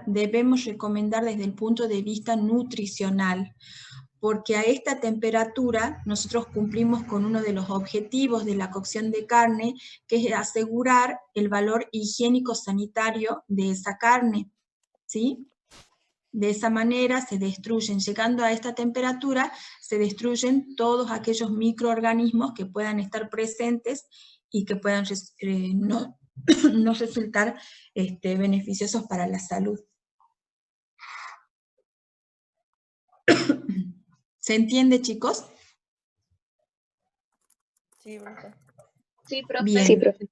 debemos recomendar desde el punto de vista nutricional, porque a esta temperatura nosotros cumplimos con uno de los objetivos de la cocción de carne, que es asegurar el valor higiénico-sanitario de esa carne, ¿sí? De esa manera se destruyen, llegando a esta temperatura, se destruyen todos aquellos microorganismos que puedan estar presentes y que puedan no, no resultar beneficiosos para la salud. ¿Se entiende, chicos? Sí, profe. Sí, profe. Bien. Sí, profe.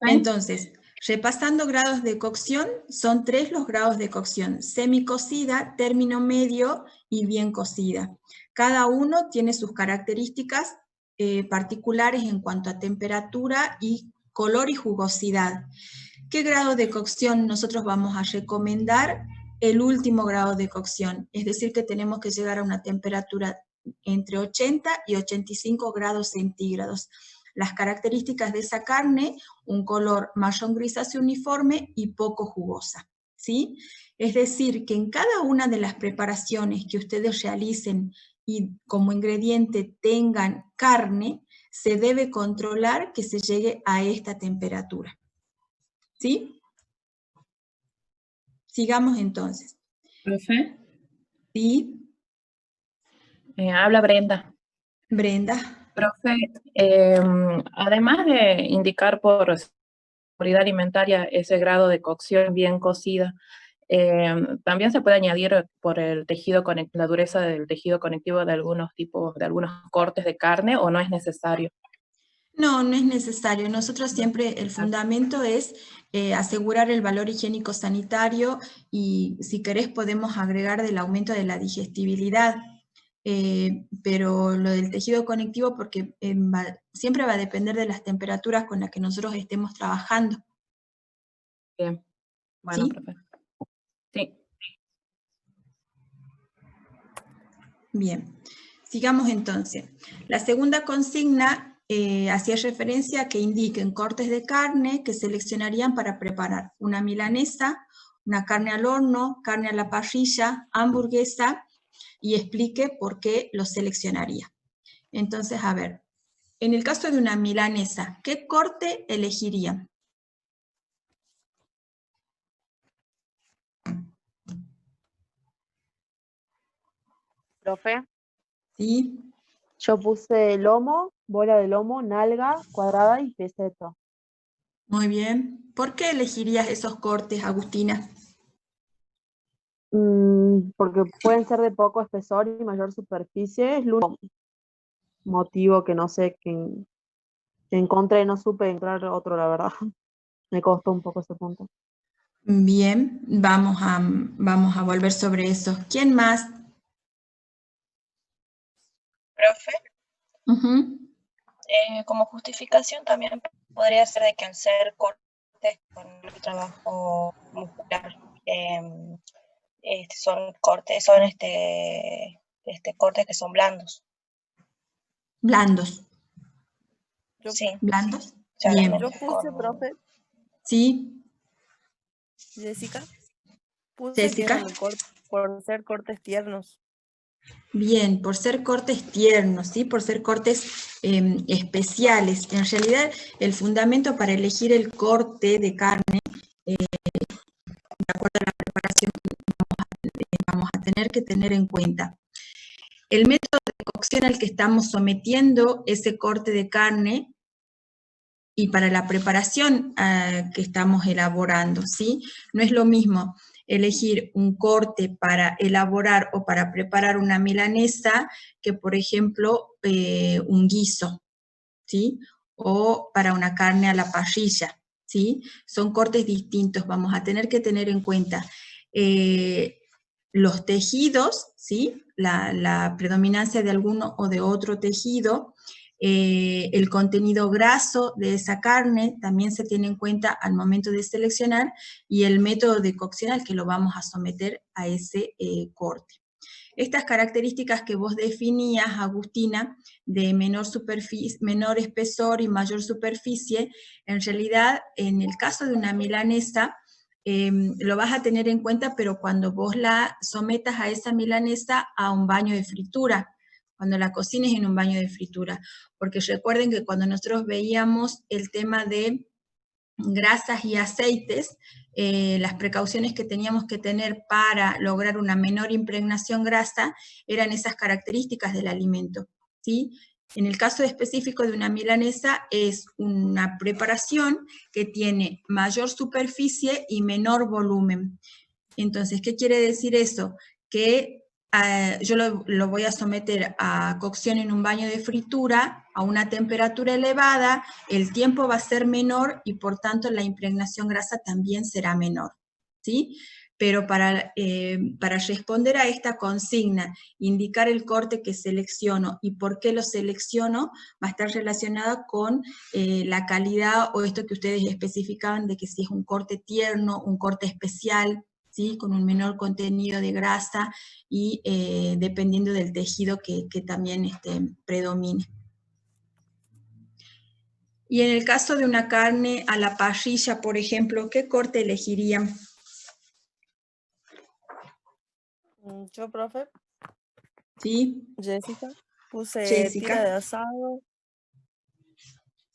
Entonces, repasando grados de cocción, son 3 los grados de cocción: semicocida, término medio y bien cocida. Cada uno tiene sus características particulares en cuanto a temperatura y color y jugosidad. ¿Qué grado de cocción nosotros vamos a recomendar? El último grado de cocción, es decir, que tenemos que llegar a una temperatura entre 80 y 85 grados centígrados. Las características de esa carne: un color marrón grisáceo uniforme y poco jugosa, ¿sí? Es decir, que en cada una de las preparaciones que ustedes realicen y como ingrediente tengan carne, se debe controlar que se llegue a esta temperatura, ¿sí? Sigamos entonces. ¿Profe? ¿Sí? Habla Brenda. Brenda. Profe, además de indicar por seguridad alimentaria ese grado de cocción bien cocida, también se puede añadir por el tejido, la dureza del tejido conectivo de algunos tipos, de algunos cortes de carne, ¿o no es necesario? No, no es necesario. Nosotros siempre el fundamento es asegurar el valor higiénico sanitario, y si querés podemos agregar del aumento de la digestibilidad, pero lo del tejido conectivo porque siempre va a depender de las temperaturas con las que nosotros estemos trabajando. Bien, bueno, ¿Sí? profe. Sí. Bien, sigamos entonces. La segunda consigna hacía referencia a que indiquen cortes de carne que seleccionarían para preparar una milanesa, una carne al horno, carne a la parrilla, hamburguesa, y explique por qué los seleccionaría. Entonces, a ver, en el caso de una milanesa, ¿qué corte elegirían? Profe, ¿Sí? yo puse lomo, bola de lomo, nalga, cuadrada y peseto. Muy bien. ¿Por qué elegirías esos cortes, Agustina? Porque pueden ser de poco espesor y mayor superficie. Es el único motivo que no sé, que encontré, no supe encontrar otro, la verdad. Me costó un poco ese punto. Bien, vamos a volver sobre eso. ¿Quién más? Profe, Ujú. como justificación también podría ser de que al ser cortes con el trabajo muscular, son cortes que son blandos. Blandos. Yo, Sí, ¿Blandos? Bien. yo solamente puse, con... profe, ¿Sí? Jessica, puse que Jessica. eran por ser cortes tiernos. Bien, por ser cortes tiernos, ¿sí? Por ser cortes especiales. En realidad, el fundamento para elegir el corte de carne, de acuerdo a la preparación que vamos a tener que tener en cuenta el método de cocción al que estamos sometiendo ese corte de carne, y para la preparación que estamos elaborando, ¿sí? No es lo mismo elegir un corte para elaborar o para preparar una milanesa que, por ejemplo, un guiso, ¿sí? O para una carne a la parrilla, ¿sí? Son cortes distintos, vamos a tener que tener en cuenta los tejidos, ¿sí? La predominancia de alguno o de otro tejido, el contenido graso de esa carne también se tiene en cuenta al momento de seleccionar, y el método de cocción al que lo vamos a someter a ese corte. Estas características que vos definías, Agustina, de menor espesor y mayor superficie, en realidad, en el caso de una milanesa, lo vas a tener en cuenta, pero cuando vos la sometas a esa milanesa a un baño de fritura, cuando la cocines en un baño de fritura, porque recuerden que cuando nosotros veíamos el tema de grasas y aceites, las precauciones que teníamos que tener para lograr una menor impregnación grasa eran esas características del alimento, ¿sí? En el caso específico de una milanesa es una preparación que tiene mayor superficie y menor volumen. Entonces, ¿qué quiere decir eso? Que yo lo voy a someter a cocción en un baño de fritura a una temperatura elevada, el tiempo va a ser menor y por tanto la impregnación grasa también será menor, ¿sí? Pero para responder a esta consigna, indicar el corte que selecciono y por qué lo selecciono, va a estar relacionado con la calidad o esto que ustedes especificaban de que si es un corte tierno, un corte especial, ¿sí? Con un menor contenido de grasa y dependiendo del tejido que también predomine. Y en el caso de una carne a la parrilla, por ejemplo, ¿qué corte elegirían? Yo, profe, ¿Sí? Jessica, puse Jessica. tira de asado,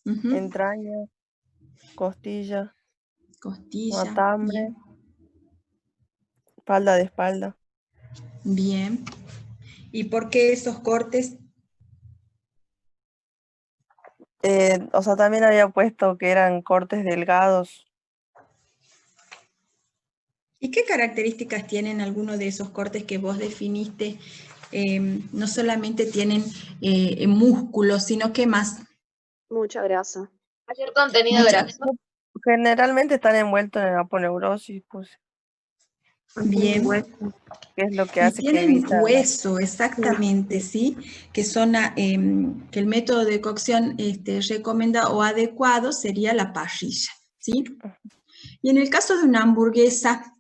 entraña, costilla, Costilla. matambre, Bien. espalda de espalda. Bien. ¿Y por qué esos cortes? O sea, también había puesto que eran cortes delgados. ¿Y qué características tienen algunos de esos cortes que vos definiste? No solamente tienen músculos, sino que más. Mucha grasa. Mayor contenido de grasa. Generalmente están envueltos en aponeurosis, puse, Bien. que es lo que Y hace que tienen evita hueso, exactamente, ¿sí? Que son que el método de cocción recomendado o adecuado sería la parrilla, ¿sí? Y en el caso de una hamburguesa,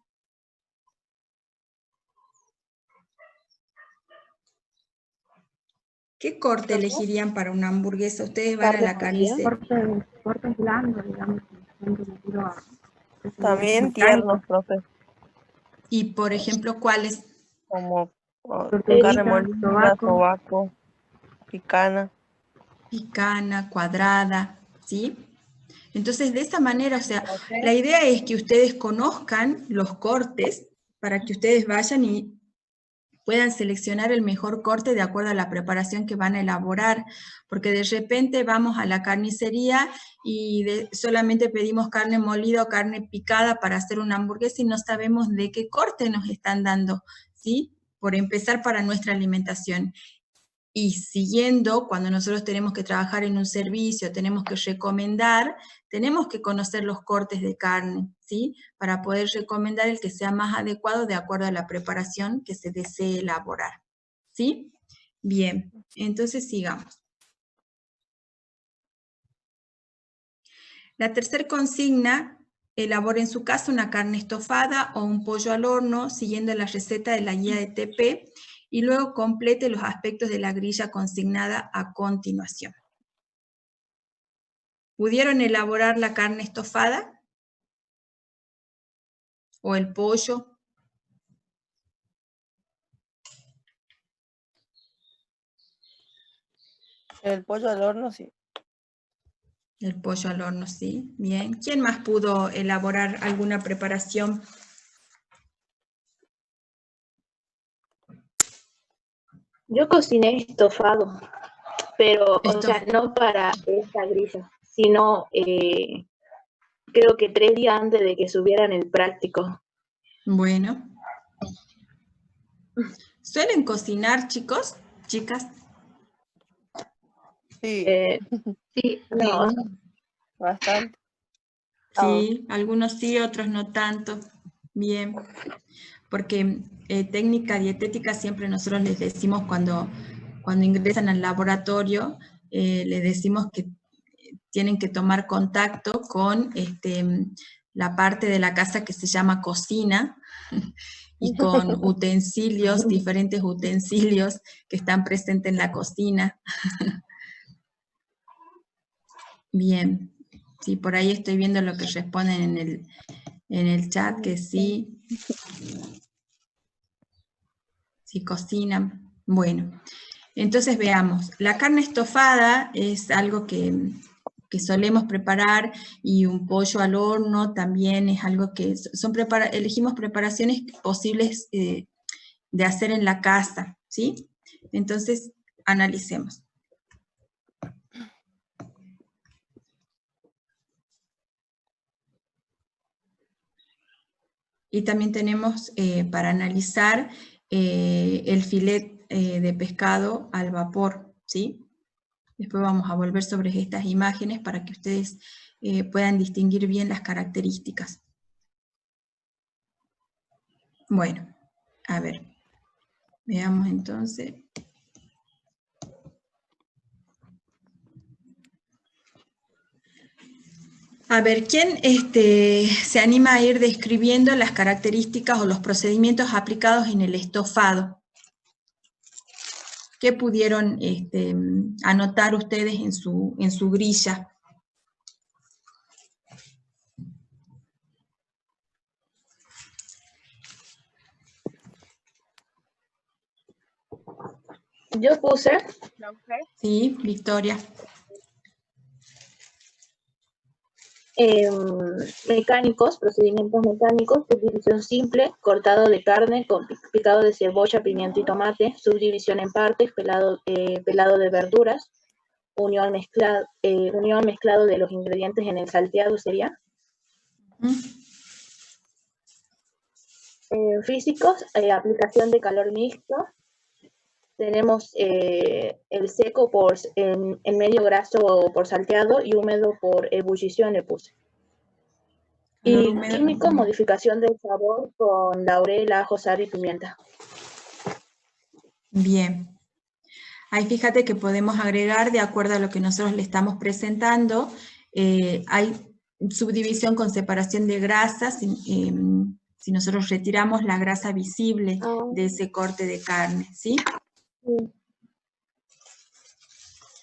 ¿qué corte elegirían para una hamburguesa? Ustedes van a la carnicería. Cortes blandos, digamos. también tiernos, profe, Y, por ejemplo, ¿cuáles? como Tortuguita, carne molida, sobaco. sobaco, picana. Picana, cuadrada, ¿sí? Entonces, de esta manera, o sea, la idea es que ustedes conozcan los cortes para que ustedes vayan y puedan seleccionar el mejor corte de acuerdo a la preparación que van a elaborar, porque de repente vamos a la carnicería y solamente pedimos carne molida o carne picada para hacer una hamburguesa y no sabemos de qué corte nos están dando, ¿sí? Por empezar para nuestra alimentación. Y siguiendo, cuando nosotros tenemos que trabajar en un servicio, tenemos que recomendar, tenemos que conocer los cortes de carne, ¿sí? Para poder recomendar el que sea más adecuado de acuerdo a la preparación que se desee elaborar, ¿sí? Bien, entonces sigamos. La tercera consigna, elabore en su casa una carne estofada o un pollo al horno, siguiendo la receta de la guía de TP, y luego complete los aspectos de la grilla consignada a continuación. ¿Pudieron elaborar la carne estofada? ¿O el pollo? El pollo al horno, sí. El pollo al horno, sí. Bien. ¿Quién más pudo elaborar alguna preparación? Yo cociné estofado, pero, o sea, no para esta grilla, sino creo que 3 días antes de que subieran el práctico. Bueno. ¿Suelen cocinar, chicos? ¿Chicas? Sí, Sí, no. bastante. Sí, algunos sí, otros no tanto. Bien. Porque técnica dietética siempre nosotros les decimos cuando ingresan al laboratorio, les decimos que tienen que tomar contacto con la parte de la casa que se llama cocina y con utensilios, diferentes utensilios que están presentes en la cocina. Bien, sí, por ahí estoy viendo lo que responden en el chat que sí. Si cocinan. Bueno, entonces veamos. La carne estofada es algo que solemos preparar, y un pollo al horno también es algo que elegimos preparaciones posibles de hacer en la casa, ¿sí? Entonces, analicemos. Y también tenemos para analizar el filet de pescado al vapor, ¿sí? Después vamos a volver sobre estas imágenes para que ustedes puedan distinguir bien las características. Bueno, a ver, veamos entonces. A ver, ¿quién se anima a ir describiendo las características o los procedimientos aplicados en el estofado? ¿Qué pudieron anotar ustedes en su grilla? Yo puse Sí, Victoria. mecánicos, procedimientos mecánicos, subdivisión simple, cortado de carne con picado de cebolla, pimiento y tomate, subdivisión en partes, pelado de verduras, unión mezclado de los ingredientes en el salteado sería. Físicos, aplicación de calor mixto. Tenemos el seco en medio graso por salteado y húmedo por ebullición le puse. Y químico, modificación del sabor con laurel, ajo, sal y pimienta. Bien. Ahí fíjate que podemos agregar, de acuerdo a lo que nosotros le estamos presentando, hay subdivisión con separación de grasas. Si nosotros retiramos la grasa visible de ese corte de carne, ¿sí?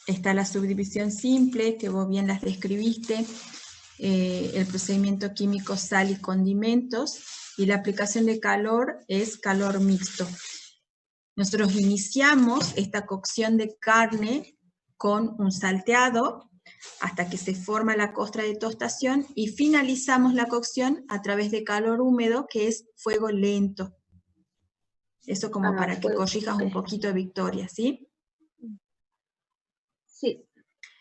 Está la subdivisión simple, que vos bien las describiste, el procedimiento químico sal y condimentos, y la aplicación de calor es calor mixto. Nosotros iniciamos esta cocción de carne con un salteado hasta que se forma la costra de tostación, y finalizamos la cocción a través de calor húmedo, que es fuego lento. Eso como para que corrijas un poquito, Victoria, ¿sí? Sí.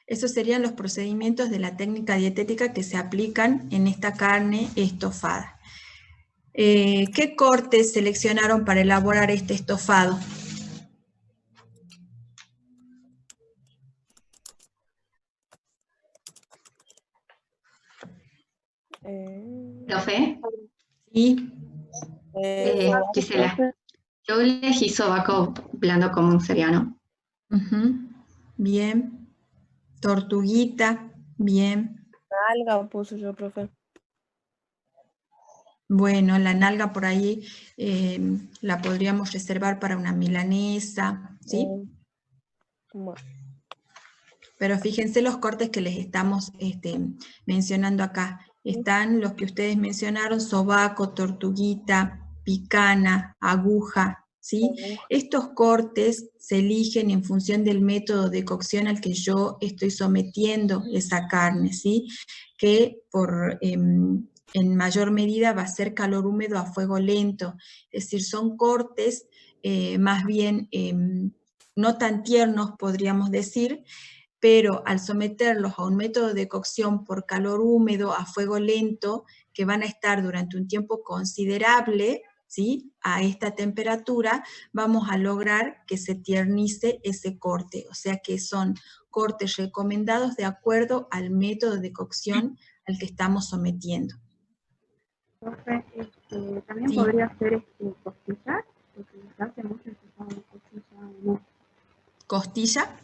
Esos serían los procedimientos de la técnica dietética que se aplican en esta carne estofada. ¿Qué cortes seleccionaron para elaborar este estofado? ¿Profe? Sí. Gisela. Yo elegí sobaco blando común seriano. Bien. Tortuguita, bien. Nalga puse yo, profe. Bueno, la nalga por ahí la podríamos reservar para una milanesa, ¿sí? Bueno. Pero fíjense los cortes que les estamos mencionando acá. Están los que ustedes mencionaron: sobaco, tortuguita, picana, aguja, ¿sí? Estos cortes se eligen en función del método de cocción al que yo estoy sometiendo esa carne, ¿sí? Que en mayor medida va a ser calor húmedo a fuego lento. Es decir, son cortes más bien no tan tiernos, podríamos decir, pero al someterlos a un método de cocción por calor húmedo a fuego lento, que van a estar durante un tiempo considerable, ¿sí?, a esta temperatura, vamos a lograr que se tiernice ese corte. O sea que son cortes recomendados de acuerdo al método de cocción al que estamos sometiendo. Profe, también Sí. podría ser costilla, porque se hace mucho costilla, ¿no? ¿Costilla?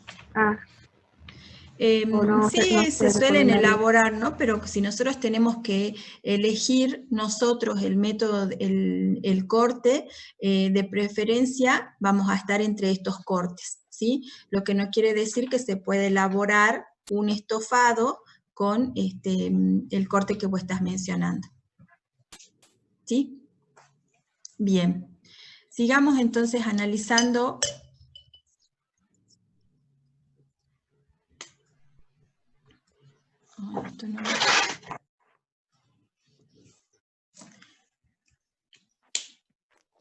No, Sí, no se sé, suelen elaborar, ¿no? Pero si nosotros tenemos que elegir nosotros el método, el corte, de preferencia vamos a estar entre estos cortes, ¿sí? Lo que no quiere decir que se puede elaborar un estofado con el corte que vos estás mencionando. ¿Sí? Bien. Sigamos entonces analizando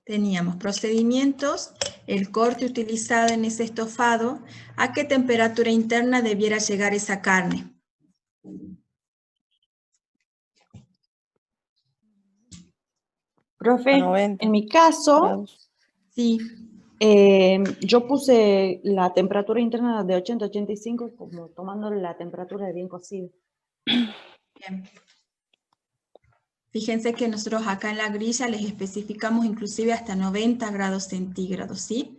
teníamos procedimientos, el corte utilizado en ese estofado, ¿a qué temperatura interna debiera llegar esa carne? Profe, A 90 en mi caso, grados. Sí. yo puse la temperatura interna de 80-85 como tomando la temperatura de bien cocido. Bien. Fíjense que nosotros acá en la grilla les especificamos inclusive hasta 90 grados centígrados, ¿sí?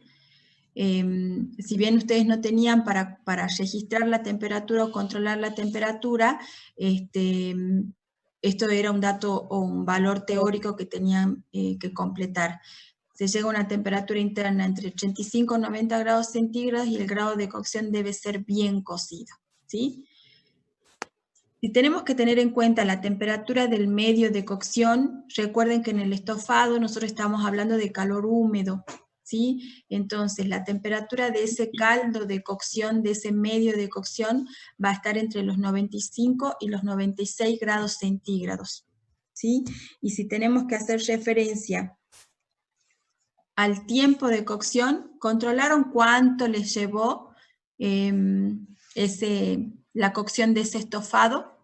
Si bien ustedes no tenían para registrar la temperatura o controlar la temperatura, esto era un dato o un valor teórico que tenían que completar. Se llega a una temperatura interna entre 85 y 90 grados centígrados y el grado de cocción debe ser bien cocido, ¿sí? Si tenemos que tener en cuenta la temperatura del medio de cocción, recuerden que en el estofado nosotros estamos hablando de calor húmedo, ¿sí? Entonces la temperatura de ese caldo de cocción, de ese medio de cocción, va a estar entre los 95 y los 96 grados centígrados, ¿sí? Y si tenemos que hacer referencia al tiempo de cocción, ¿controlaron cuánto les llevó la cocción de ese estofado?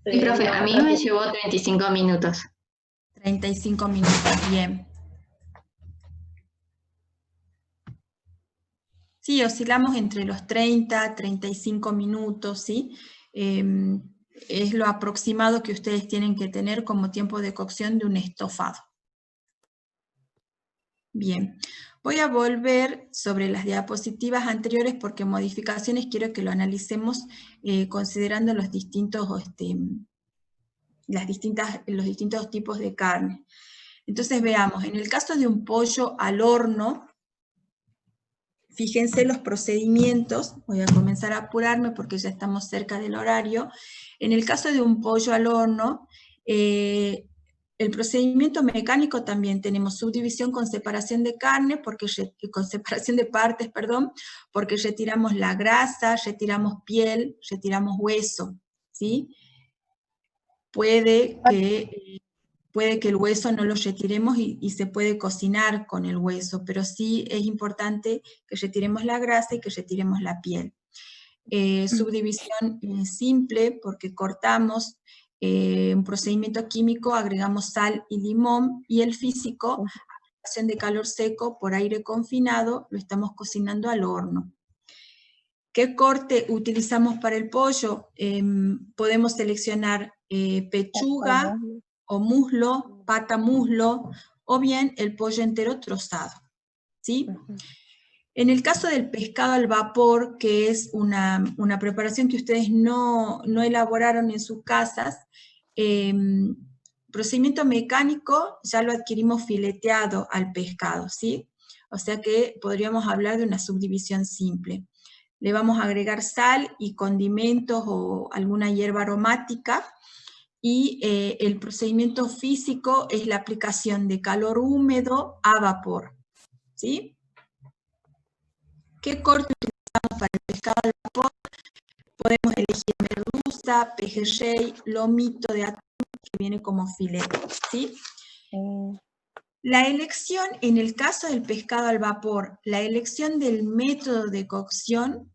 Sí, profe, a mí me llevó 35 minutos. 35 minutos, bien. Sí, oscilamos entre los 30, 35 minutos, ¿sí? Es lo aproximado que ustedes tienen que tener como tiempo de cocción de un estofado. Bien, voy a volver sobre las diapositivas anteriores porque modificaciones quiero que lo analicemos considerando los distintos, los distintos tipos de carne. Entonces veamos, en el caso de un pollo al horno, fíjense los procedimientos, voy a comenzar a apurarme porque ya estamos cerca del horario. En el caso de un pollo al horno, el procedimiento mecánico también tenemos subdivisión con separación de carne, con separación de partes, perdón, porque retiramos la grasa, retiramos piel, retiramos hueso, ¿sí? Puede que el hueso no lo retiremos y se puede cocinar con el hueso, pero sí es importante que retiremos la grasa y que retiremos la piel. Subdivisión simple, porque cortamos un procedimiento químico, agregamos sal y limón, y el físico, aplicación de calor seco por aire confinado, lo estamos cocinando al horno. ¿Qué corte utilizamos para el pollo? Podemos seleccionar pechuga o muslo, pata muslo, o bien el pollo entero trozado, ¿sí? En el caso del pescado al vapor, que es una preparación que ustedes no elaboraron en sus casas, procedimiento mecánico ya lo adquirimos fileteado al pescado, ¿sí? O sea que podríamos hablar de una subdivisión simple. Le vamos a agregar sal y condimentos o alguna hierba aromática, y el procedimiento físico es la aplicación de calor húmedo a vapor, ¿sí? ¿Qué corte utilizamos para el pescado al vapor? Podemos elegir merluza, pejerrey, lomito de atún, que viene como filete, ¿sí? La elección, en el caso del pescado al vapor, la elección del método de cocción,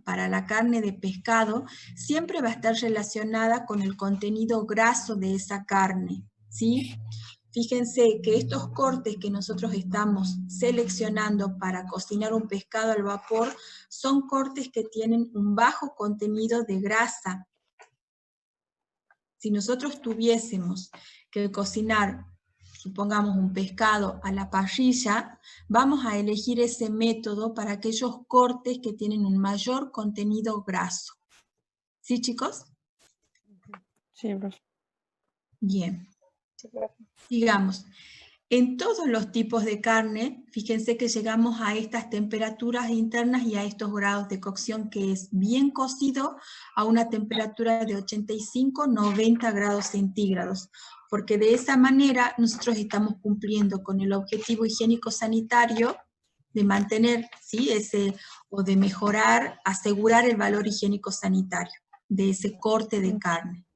para la carne de pescado siempre va a estar relacionada con el contenido graso de esa carne, ¿sí? Fíjense que estos cortes que nosotros estamos seleccionando para cocinar un pescado al vapor son cortes que tienen un bajo contenido de grasa. Si nosotros tuviésemos que cocinar, supongamos, un pescado a la parrilla, vamos a elegir ese método para aquellos cortes que tienen un mayor contenido graso. ¿Sí, chicos? Sí, profe. Bien. Sigamos. En todos los tipos de carne, fíjense que llegamos a estas temperaturas internas y a estos grados de cocción, que es bien cocido a una temperatura de 85-90 grados centígrados, porque de esa manera nosotros estamos cumpliendo con el objetivo higiénico-sanitario de mantener, ¿sí?, o de mejorar, asegurar el valor higiénico-sanitario de ese corte de carne.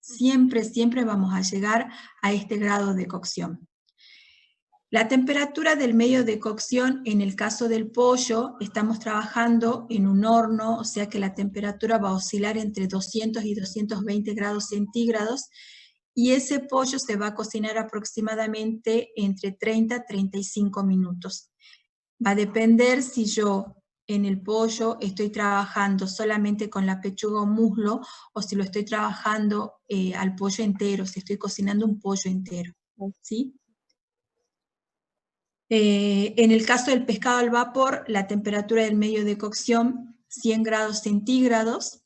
Siempre, siempre vamos a llegar a este grado de cocción. La temperatura del medio de cocción, en el caso del pollo, estamos trabajando en un horno, o sea que la temperatura va a oscilar entre 200 y 220 grados centígrados, y ese pollo se va a cocinar aproximadamente entre 30 y 35 minutos. Va a depender si yo en el pollo estoy trabajando solamente con la pechuga o muslo, o si lo estoy trabajando al pollo entero, si estoy cocinando un pollo entero, ¿sí? En el caso del pescado al vapor, la temperatura del medio de cocción, 100 grados centígrados,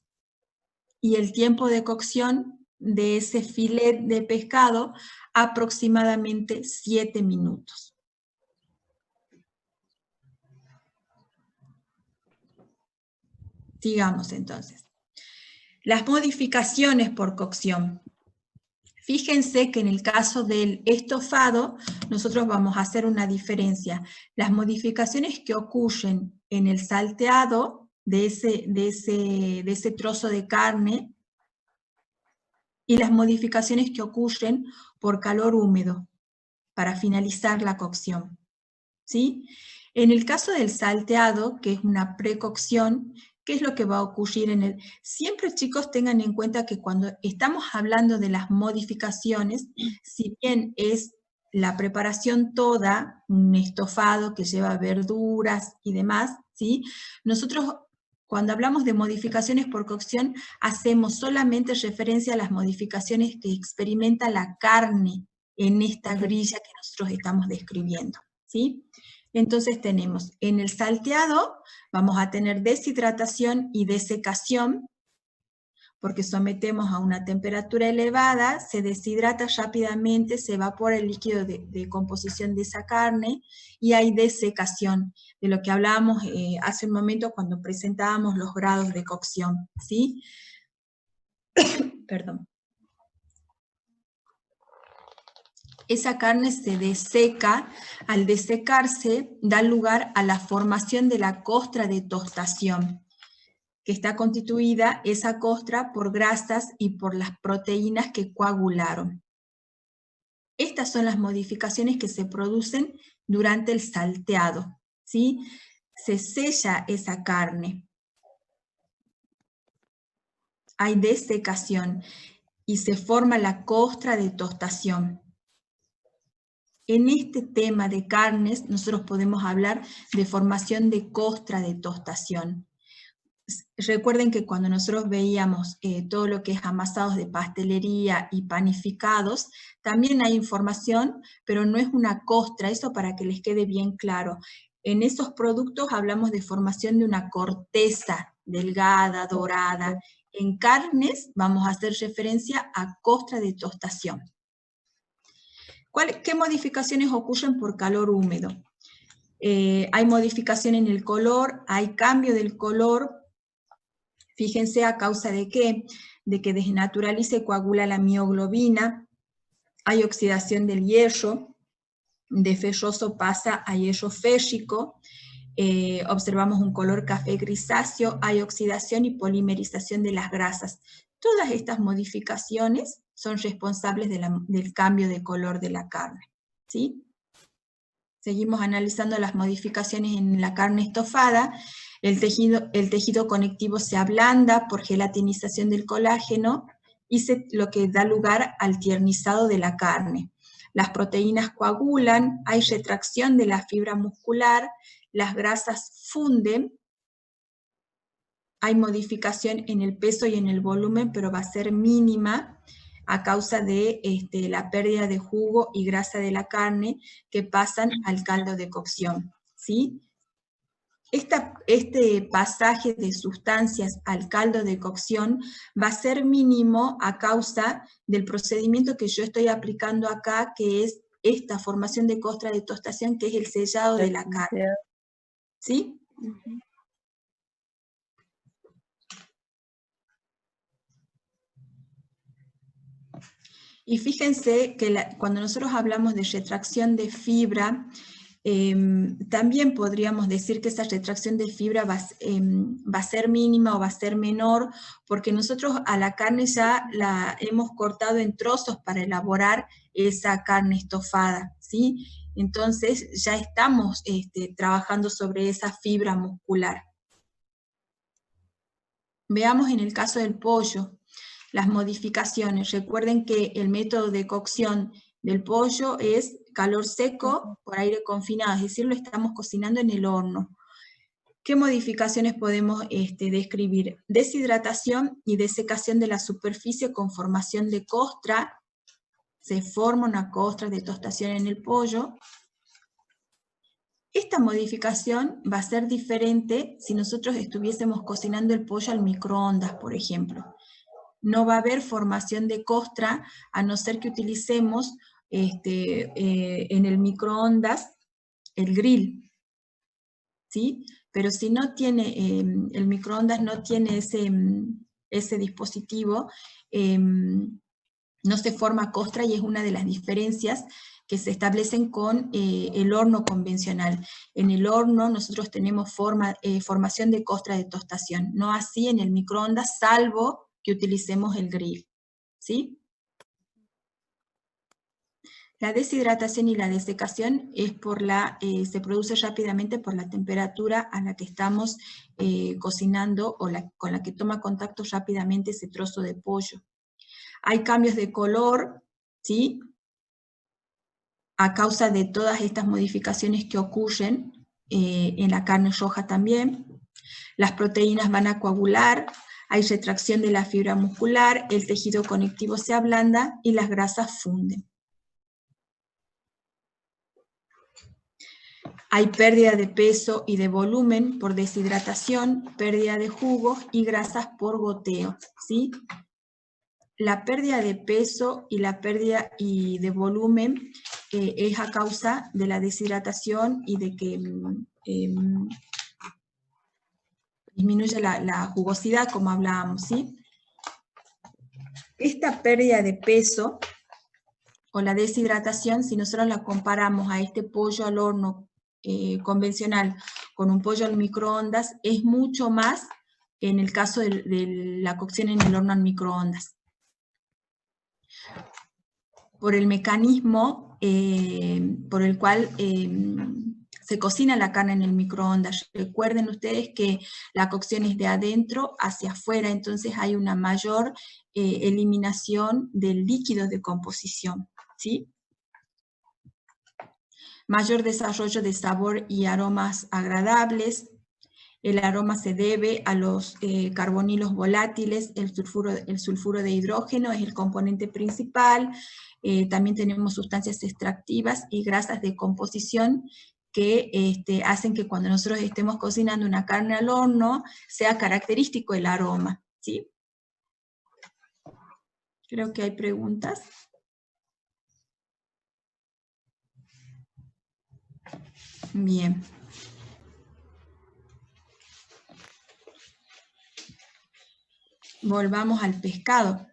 y el tiempo de cocción de ese filet de pescado, aproximadamente 7 minutos. Sigamos entonces. Las modificaciones por cocción. Fíjense que en el caso del estofado, nosotros vamos a hacer una diferencia. Las modificaciones que ocurren en el salteado de ese trozo de carne, y las modificaciones que ocurren por calor húmedo para finalizar la cocción, ¿sí? En el caso del salteado, que es una precocción, ¿qué es lo que va a ocurrir en el...? Siempre, chicos, tengan en cuenta que cuando estamos hablando de las modificaciones, si bien es la preparación toda, un estofado que lleva verduras y demás, ¿sí? Nosotros, cuando hablamos de modificaciones por cocción, hacemos solamente referencia a las modificaciones que experimenta la carne en esta grilla que nosotros estamos describiendo, ¿sí? Entonces tenemos en el salteado, vamos a tener deshidratación y desecación, porque sometemos a una temperatura elevada, se deshidrata rápidamente, se evapora el líquido de composición de esa carne, y hay desecación, de lo que hablábamos hace un momento cuando presentábamos los grados de cocción, ¿sí? Perdón. Esa carne se deseca, al desecarse da lugar a la formación de la costra de tostación, que está constituida esa costra por grasas y por las proteínas que coagularon. Estas son las modificaciones que se producen durante el salteado, ¿sí? Se sella esa carne, hay desecación y se forma la costra de tostación. En este tema de carnes, nosotros podemos hablar de formación de costra de tostación. Recuerden que cuando nosotros veíamos todo lo que es amasados de pastelería y panificados, también hay información, pero no es una costra, eso para que les quede bien claro. En esos productos hablamos de formación de una corteza delgada, dorada. En carnes vamos a hacer referencia a costra de tostación. ¿Qué modificaciones ocurren por calor húmedo? Hay modificación en el color, hay cambio del color. Fíjense a causa de qué, de que desnaturaliza y coagula la mioglobina, hay oxidación del hierro, de ferroso pasa a hierro férrico, observamos un color café grisáceo, hay oxidación y polimerización de las grasas. Todas estas modificaciones son responsables del cambio de color de la carne, ¿sí? Seguimos analizando las modificaciones en la carne estofada. El tejido conectivo se ablanda por gelatinización del colágeno y lo que da lugar al tiernizado de la carne. Las proteínas coagulan, hay retracción de la fibra muscular, las grasas funden, hay modificación en el peso y en el volumen, pero va a ser mínima a causa de la pérdida de jugo y grasa de la carne que pasan al caldo de cocción, ¿sí? Este pasaje de sustancias al caldo de cocción va a ser mínimo a causa del procedimiento que yo estoy aplicando acá, que es esta formación de costra de tostación, que es el sellado de la carne. ¿Sí? Y fíjense que cuando nosotros hablamos de retracción de fibra, también podríamos decir que esa retracción de fibra va a ser mínima o va a ser menor, porque nosotros a la carne ya la hemos cortado en trozos para elaborar esa carne estofada, ¿sí? Entonces ya estamos trabajando sobre esa fibra muscular. Veamos en el caso del pollo las modificaciones. Recuerden que el método de cocción del pollo es calor seco por aire confinado, es decir, lo estamos cocinando en el horno. ¿Qué modificaciones podemos describir? Deshidratación y desecación de la superficie con formación de costra. Se forma una costra de tostación en el pollo. Esta modificación va a ser diferente si nosotros estuviésemos cocinando el pollo al microondas, por ejemplo. No va a haber formación de costra, a no ser que utilicemos en el microondas el grill, ¿sí? Pero si no tiene, el microondas no tiene ese dispositivo, no se forma costra, y es una de las diferencias que se establecen con el horno convencional. En el horno nosotros tenemos formación de costra de tostación, no así en el microondas, salvo que utilicemos el grill, ¿sí? La deshidratación y la desecación es se produce rápidamente por la temperatura a la que estamos cocinando o con la que toma contacto rápidamente ese trozo de pollo. Hay cambios de color, ¿sí? A causa de todas estas modificaciones que ocurren en la carne roja también. Las proteínas van a coagular, hay retracción de la fibra muscular, el tejido conectivo se ablanda y las grasas funden. Hay pérdida de peso y de volumen por deshidratación, pérdida de jugos y grasas por goteo, ¿sí? La pérdida de peso y la pérdida de volumen es a causa de la deshidratación y de que disminuye la jugosidad, como hablábamos, ¿sí? Esta pérdida de peso o la deshidratación, si nosotros la comparamos a este pollo al horno convencional con un pollo al microondas, es mucho más en el caso de la cocción en el horno al microondas. Por el mecanismo por el cual se cocina la carne en el microondas. Recuerden ustedes que la cocción es de adentro hacia afuera, entonces hay una mayor eliminación del líquido de composición, ¿sí? Mayor desarrollo de sabor y aromas agradables. El aroma se debe a los carbonilos volátiles, el sulfuro de hidrógeno es el componente principal. También tenemos sustancias extractivas y grasas de composición que hacen que cuando nosotros estemos cocinando una carne al horno sea característico el aroma, ¿sí? Creo que hay preguntas. Bien. Volvamos al pescado.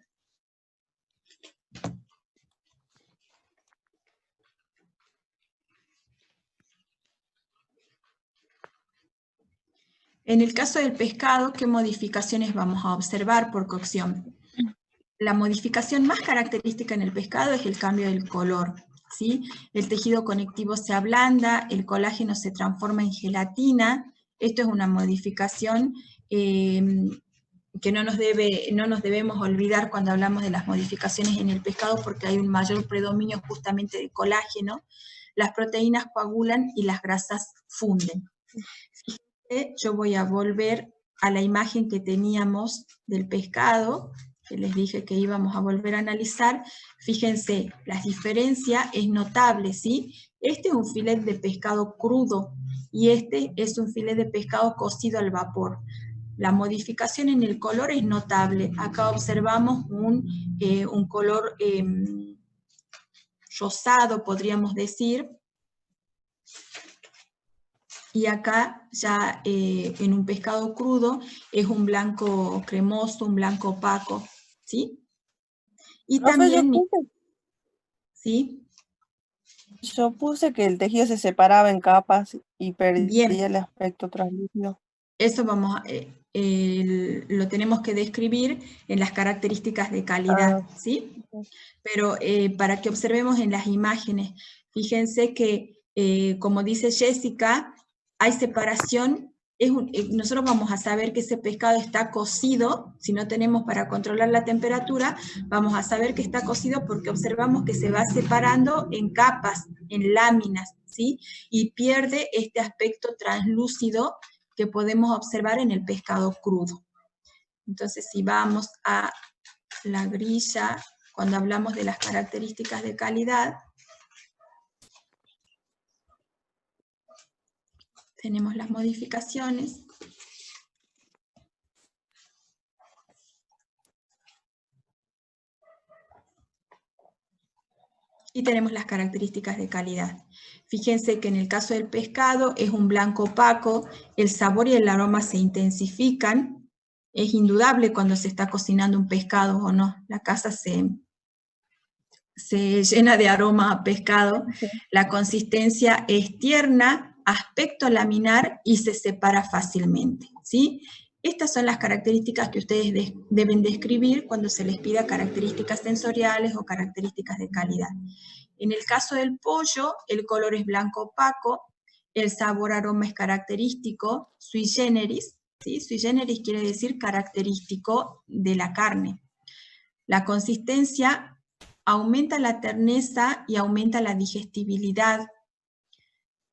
En el caso del pescado, ¿qué modificaciones vamos a observar por cocción? La modificación más característica en el pescado es el cambio del color, ¿sí? El tejido conectivo se ablanda, el colágeno se transforma en gelatina. Esto es una modificación que no nos debemos olvidar cuando hablamos de las modificaciones en el pescado, porque hay un mayor predominio justamente de colágeno. Las proteínas coagulan y las grasas funden. Fíjense, yo voy a volver a la imagen que teníamos del pescado, que les dije que íbamos a volver a analizar. Fíjense, la diferencia es notable, ¿sí? Este es un filet de pescado crudo y este es un filet de pescado cocido al vapor. La modificación en el color es notable. Acá observamos un color rosado, podríamos decir. Y acá ya en un pescado crudo es un blanco cremoso, un blanco opaco, ¿sí? Y Profe, también, ¿sí? yo puse que el tejido se separaba en capas y perdía Bien, el aspecto translúcido. eso lo tenemos que describir en las características de calidad, ¿sí? Pero para que observemos en las imágenes, fíjense que, como dice Jessica, hay separación. Nosotros vamos a saber que ese pescado está cocido, si no tenemos para controlar la temperatura, vamos a saber que está cocido porque observamos que se va separando en capas, en láminas, ¿sí? Y pierde este aspecto translúcido que podemos observar en el pescado crudo. Entonces, si vamos a la grilla, cuando hablamos de las características de calidad, tenemos las modificaciones. Y tenemos las características de calidad. Fíjense que en el caso del pescado es un blanco opaco, el sabor y el aroma se intensifican. Es indudable cuando se está cocinando un pescado o no. La casa se llena de aroma a pescado. La consistencia es tierna, aspecto laminar y se separa fácilmente, ¿sí? Estas son las características que ustedes deben describir cuando se les pida características sensoriales o características de calidad. En el caso del pollo, el color es blanco opaco, el sabor aroma es característico, sui generis, ¿sí? Sui generis quiere decir característico de la carne. La consistencia aumenta la terneza y aumenta la digestibilidad.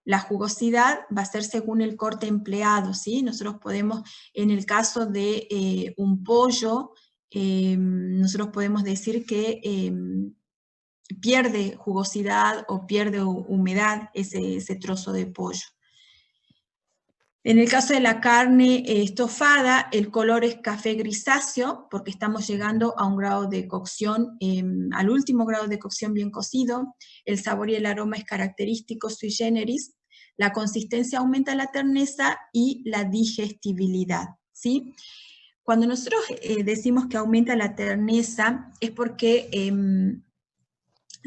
La jugosidad va a ser según el corte empleado, ¿sí? Nosotros podemos, en el caso de un pollo, nosotros podemos decir que pierde jugosidad o pierde humedad ese trozo de pollo. En el caso de la carne estofada, el color es café grisáceo, porque estamos llegando a un grado de cocción, al último grado de cocción bien cocido. El sabor y el aroma es característico sui generis. La consistencia aumenta la terneza y la digestibilidad, ¿sí? Cuando nosotros decimos que aumenta la terneza, es porque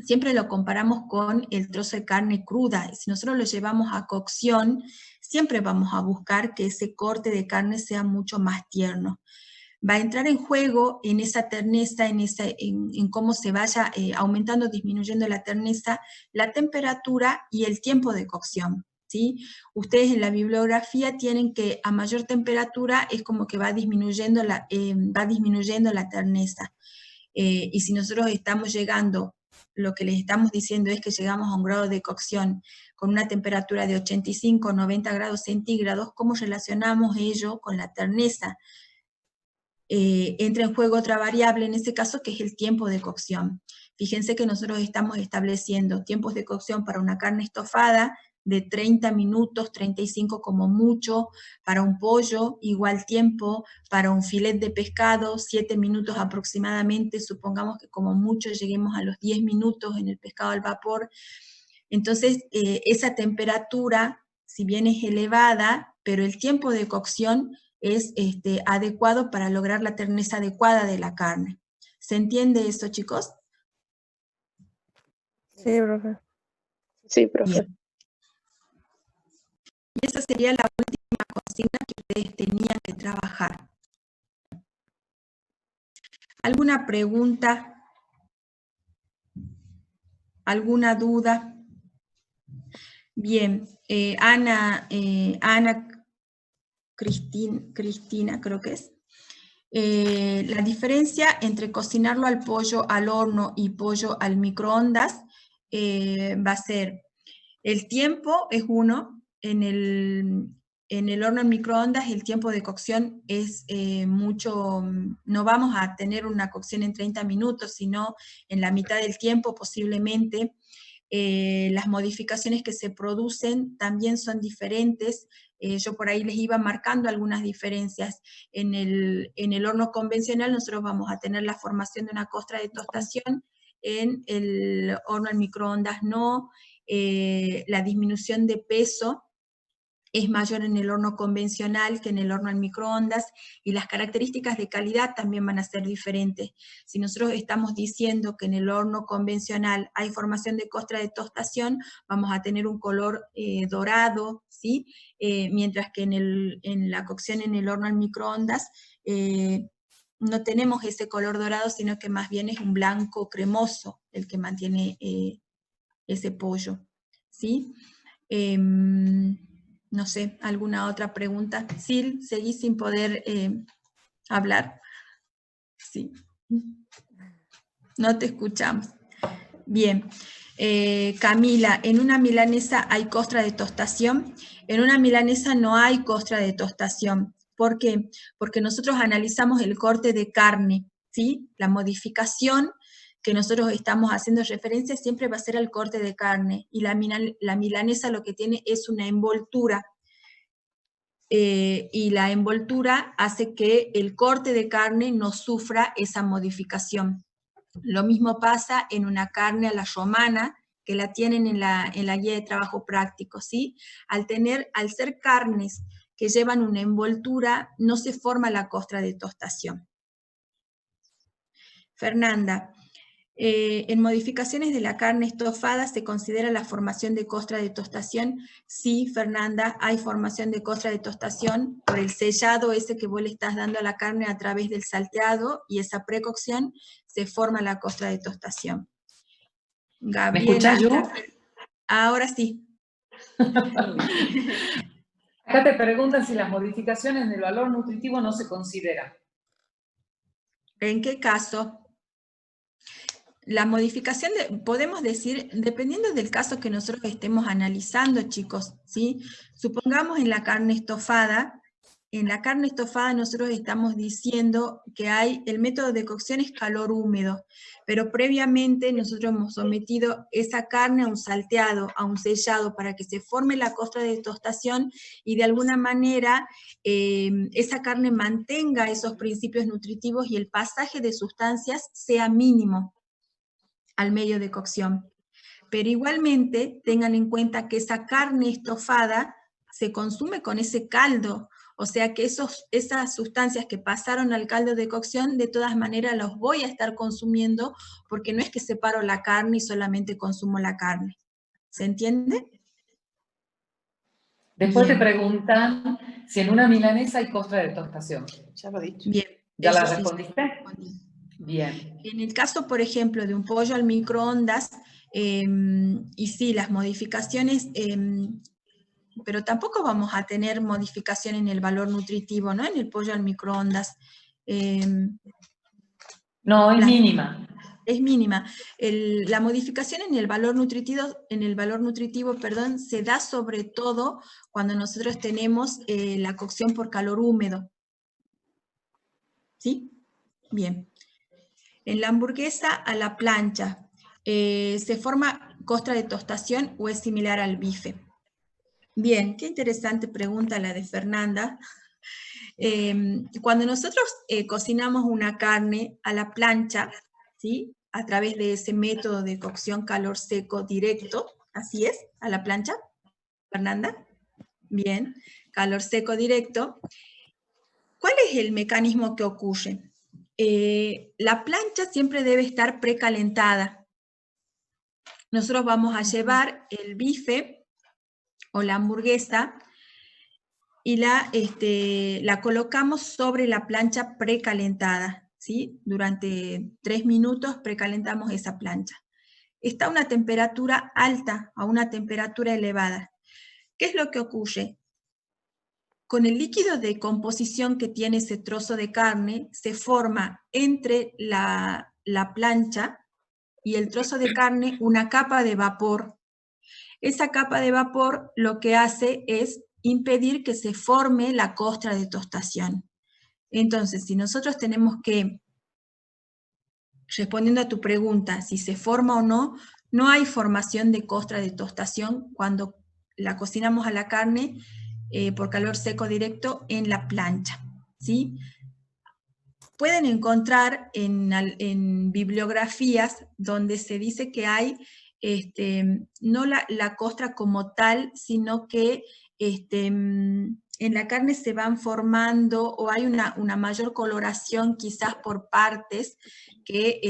siempre lo comparamos con el trozo de carne cruda. Si nosotros lo llevamos a cocción, siempre vamos a buscar que ese corte de carne sea mucho más tierno. Va a entrar en juego en esa terneza, en cómo se vaya aumentando, disminuyendo la terneza, la temperatura y el tiempo de cocción, ¿sí? Ustedes en la bibliografía tienen que a mayor temperatura es como que va disminuyendo la terneza. Y si nosotros estamos llegando, lo que les estamos diciendo es que llegamos a un grado de cocción con una temperatura de 85 90 grados centígrados, ¿cómo relacionamos ello con la terneza? Entra en juego otra variable en ese caso que es el tiempo de cocción. Fíjense que nosotros estamos estableciendo tiempos de cocción para una carne estofada de 30 minutos, 35 como mucho, para un pollo, igual tiempo, para un filet de pescado, 7 minutos aproximadamente, supongamos que como mucho lleguemos a los 10 minutos en el pescado al vapor. Entonces, esa temperatura, si bien es elevada, pero el tiempo de cocción es adecuado para lograr la terneza adecuada de la carne. ¿Se entiende eso, chicos? Sí, profe. Sí, profe. Bien. Y esa sería la última consigna que ustedes tenían que trabajar. ¿Alguna pregunta? ¿Alguna duda? Bien, Ana Cristina, creo que es. La diferencia entre cocinarlo al pollo al horno y pollo al microondas va a ser, el tiempo es uno, en el horno en microondas el tiempo de cocción es mucho, no vamos a tener una cocción en 30 minutos, sino en la mitad del tiempo posiblemente. Las modificaciones que se producen también son diferentes. Yo por ahí les iba marcando algunas diferencias. En el horno convencional nosotros vamos a tener la formación de una costra de tostación en el horno al microondas no, la disminución de peso es mayor en el horno convencional que en el horno al microondas, y las características de calidad también van a ser diferentes. Si nosotros estamos diciendo que en el horno convencional hay formación de costra de tostación, vamos a tener un color dorado, ¿sí? Mientras que en la cocción en el horno al microondas no tenemos ese color dorado, sino que más bien es un blanco cremoso el que mantiene ese pollo, ¿sí? No sé, ¿alguna otra pregunta? Sil, seguí sin poder hablar. Sí. No te escuchamos. Bien. Camila, ¿en una milanesa hay costra de tostación? En una milanesa no hay costra de tostación. ¿Por qué? Porque nosotros analizamos el corte de carne, ¿sí? La modificación que nosotros estamos haciendo referencia siempre va a ser al corte de carne, y la milanesa lo que tiene es una envoltura, y la envoltura hace que el corte de carne no sufra esa modificación. Lo mismo pasa en una carne a la romana, que la tienen en la guía de trabajo práctico, ¿sí? Al ser carnes que llevan una envoltura, no se forma la costra de tostación. Fernanda, en modificaciones de la carne estofada, ¿se considera la formación de costra de tostación? Sí, Fernanda, hay formación de costra de tostación por el sellado ese que vos le estás dando a la carne a través del salteado, y esa precocción se forma la costra de tostación. Gabriela, ¿Me escuchás, Yu? Ahora sí. Acá te preguntan si las modificaciones del valor nutritivo no se consideran. ¿En qué caso? La modificación, podemos decir, dependiendo del caso que nosotros estemos analizando, chicos, ¿sí? Supongamos en la carne estofada nosotros estamos diciendo que el método de cocción es calor húmedo, pero previamente nosotros hemos sometido esa carne a un salteado, a un sellado, para que se forme la costra de tostación, y de alguna manera esa carne mantenga esos principios nutritivos y el pasaje de sustancias sea mínimo al medio de cocción. Pero igualmente tengan en cuenta que esa carne estofada se consume con ese caldo, o sea que esas sustancias que pasaron al caldo de cocción, de todas maneras los voy a estar consumiendo, porque no es que separo la carne y solamente consumo la carne. ¿Se entiende? Después Bien. te preguntan si en una milanesa hay costra de tostación. Ya lo he dicho. Bien. ¿Ya la Eso sí, respondiste? Bien. En el caso, por ejemplo, de un pollo al microondas, y sí, las modificaciones, pero tampoco vamos a tener modificación en el valor nutritivo, ¿no? En el pollo al microondas. No, es mínima. Es mínima. La modificación en el valor nutritivo, se da sobre todo cuando nosotros tenemos la cocción por calor húmedo. ¿Sí? Bien. En la hamburguesa a la plancha, ¿se forma costra de tostación o es similar al bife? Bien, qué interesante pregunta la de Fernanda. Cuando nosotros cocinamos una carne a la plancha, ¿sí? A través de ese método de cocción calor seco directo, así es, a la plancha, Fernanda. Bien, calor seco directo. ¿Cuál es el mecanismo que ocurre? La plancha siempre debe estar precalentada. Nosotros vamos a llevar el bife o la hamburguesa y la colocamos sobre la plancha precalentada, ¿sí? Durante 3 minutos precalentamos esa plancha. Está a una temperatura alta, a una temperatura elevada. ¿Qué es lo que ocurre? Con el líquido de composición que tiene ese trozo de carne, se forma entre la plancha y el trozo de carne una capa de vapor. Esa capa de vapor lo que hace es impedir que se forme la costra de tostación. Entonces, si nosotros tenemos que, respondiendo a tu pregunta, si se forma o no, no hay formación de costra de tostación cuando la cocinamos a la carne por calor seco directo en la plancha, ¿sí? pueden encontrar en bibliografías donde se dice que hay no la costra como tal, sino que en la carne se van formando o hay una mayor coloración quizás por partes que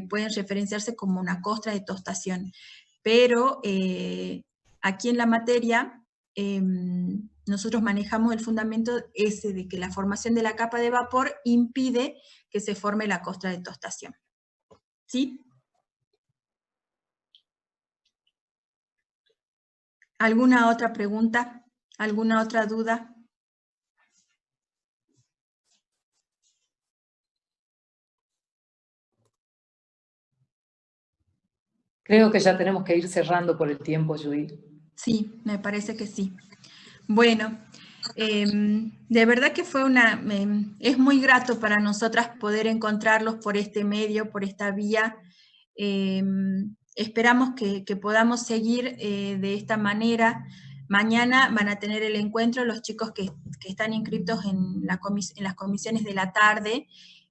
pueden referenciarse como una costra de tostación. Pero aquí en la materia nosotros manejamos el fundamento ese de que la formación de la capa de vapor impide que se forme la costra de tostación. ¿Sí? ¿Alguna otra pregunta? ¿Alguna otra duda? Creo que ya tenemos que ir cerrando por el tiempo, Judith. Sí, me parece que sí. Bueno, de verdad que fue es muy grato para nosotras poder encontrarlos por este medio, por esta vía. Esperamos que podamos seguir de esta manera. Mañana van a tener el encuentro los chicos que están inscritos en las comisiones de la tarde.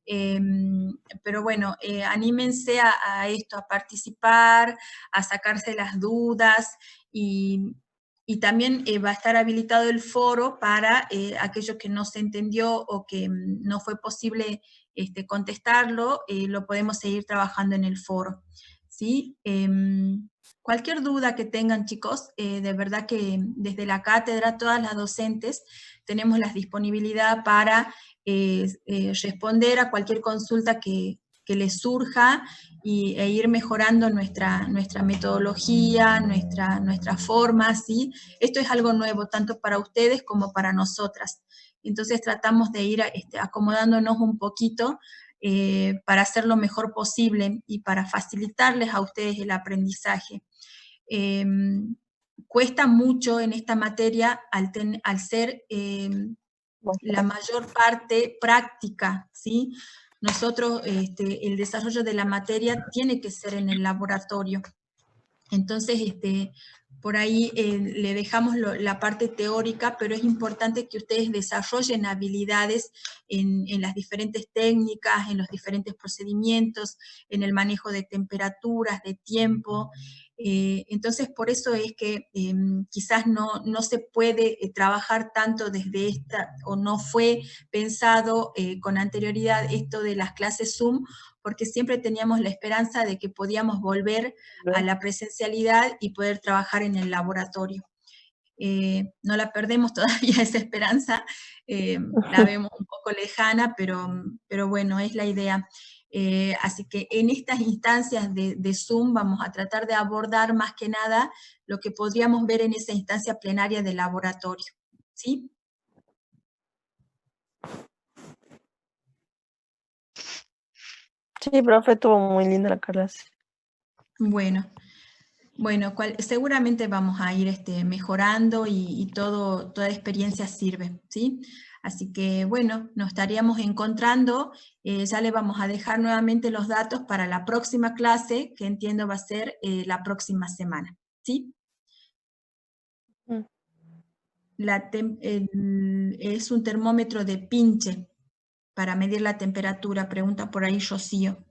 Pero bueno, anímense a esto, a participar, a sacarse las dudas y también va a estar habilitado el foro para aquellos que no se entendió o que no fue posible contestarlo, lo podemos seguir trabajando en el foro. ¿Sí? Cualquier duda que tengan, chicos, de verdad que desde la cátedra, todas las docentes, tenemos la disponibilidad para responder a cualquier consulta que les surja e ir mejorando nuestra metodología, nuestra forma, ¿sí? Esto es algo nuevo, tanto para ustedes como para nosotras. Entonces tratamos de ir acomodándonos un poquito para hacer lo mejor posible y para facilitarles a ustedes el aprendizaje. Cuesta mucho en esta materia al ser la mayor parte práctica, ¿sí? Nosotros, el desarrollo de la materia tiene que ser en el laboratorio. Entonces, por ahí le dejamos la parte teórica, pero es importante que ustedes desarrollen habilidades en las diferentes técnicas, en los diferentes procedimientos, en el manejo de temperaturas, de tiempo. Entonces, por eso es que quizás no se puede trabajar tanto desde esta, o no fue pensado con anterioridad esto de las clases Zoom, porque siempre teníamos la esperanza de que podíamos volver a la presencialidad y poder trabajar en el laboratorio. No la perdemos todavía esa esperanza, la vemos un poco lejana, pero bueno, es la idea. Así que en estas instancias de Zoom vamos a tratar de abordar más que nada lo que podríamos ver en esa instancia plenaria del laboratorio, ¿sí? Sí, profe, estuvo muy linda la clase. Bueno, seguramente vamos a ir mejorando y toda experiencia sirve, ¿sí? Así que, bueno, nos estaríamos encontrando, ya le vamos a dejar nuevamente los datos para la próxima clase, que entiendo va a ser la próxima semana, ¿sí? Es un termómetro de pinche para medir la temperatura, pregunta por ahí Rocío.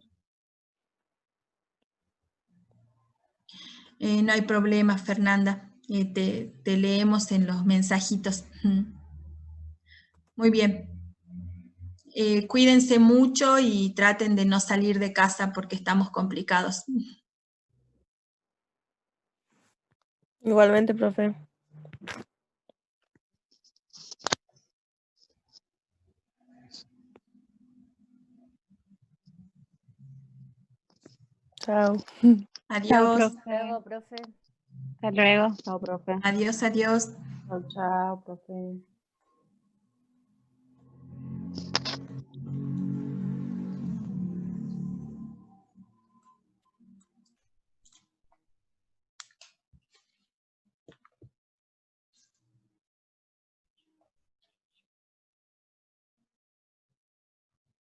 No hay problema, Fernanda. Te leemos en los mensajitos. Muy bien. Cuídense mucho y traten de no salir de casa porque estamos complicados. Igualmente, profe. Chao. Adiós. Chao, profe. Hasta luego. Chao, profe. Adiós, adiós. Chao, profe.